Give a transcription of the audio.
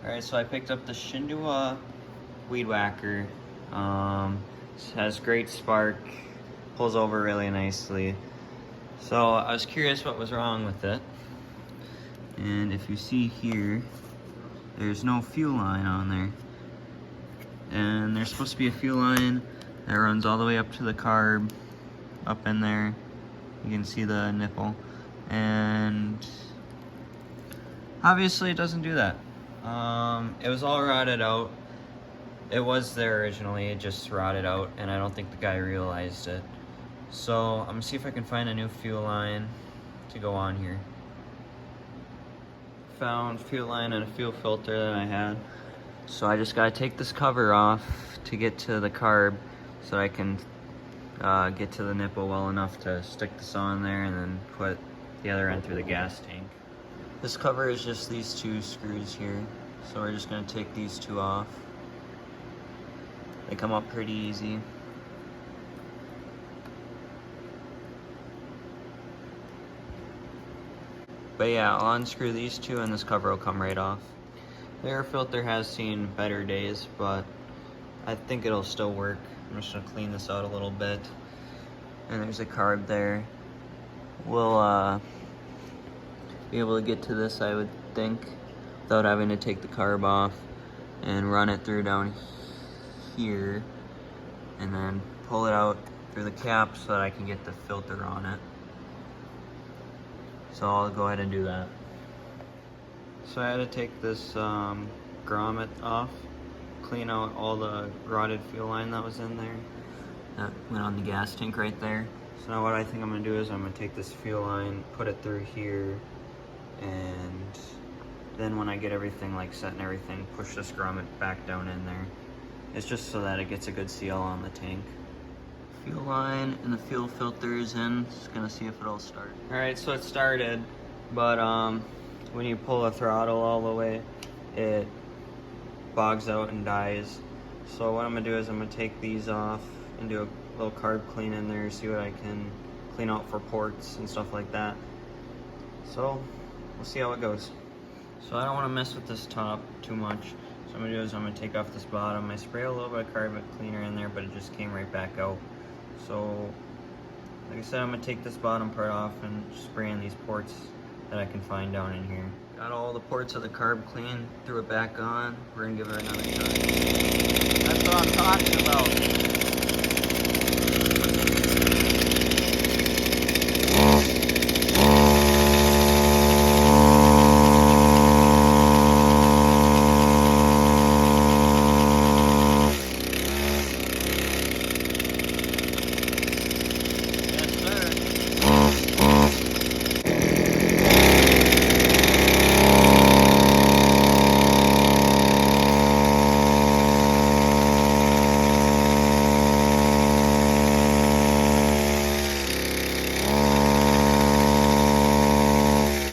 Alright, so I picked up the Shindaiwa weed whacker. It has great spark, pulls over really nicely. So I was curious what was wrong with it. And if you see here, there's no fuel line on there. And there's supposed to be a fuel line that runs all the way up to the carb, up in there. You can see the nipple. And obviously it doesn't do that. It was all rotted out. It was there originally, it just rotted out, and I don't think the guy realized it. So I'm gonna see if I can find a new fuel line to go on here. Found fuel line and a fuel filter that I had. So I just gotta take this cover off to get to the carb so I can get to the nipple well enough to stick this on there and then put the other end through the gas tank. This cover is just these two screws here, so we're just gonna take these two off. They come up pretty easy. But yeah, I'll unscrew these two and this cover will come right off. The air filter has seen better days, but I think it'll still work. I'm just gonna clean this out a little bit. And there's a carb there. We'll be able to get to this, I would think, without having to take the carb off and run it through down here and then pull it out through the cap so that I can get the filter on it. So I'll go ahead and do that. So I had to take this grommet off, clean out all the rotted fuel line that was in there. That went on the gas tank right there. So now what I think I'm gonna do is I'm gonna take this fuel line, put it through here, and then when I get everything like set and everything, push this grommet back down in there. It's just so that it gets a good seal on the tank. Fuel line and the fuel filter is in. Just gonna see if it'll start. Alright, so it started, but when you pull the throttle all the way, it bogs out and dies. So what I'm gonna do is I'm gonna take these off and do a little carb clean in there, see what I can clean out for ports and stuff like that. So we'll see how it goes. So I don't want to mess with this top too much. So what I'm gonna do is I'm gonna take off this bottom. I spray a little bit of carb cleaner in there, but it just came right back out. So like I said, I'm gonna take this bottom part off and spray in these ports that I can find down in here. Got all the ports of the carb clean, threw it back on. We're gonna give it another try. That's what I'm talking about.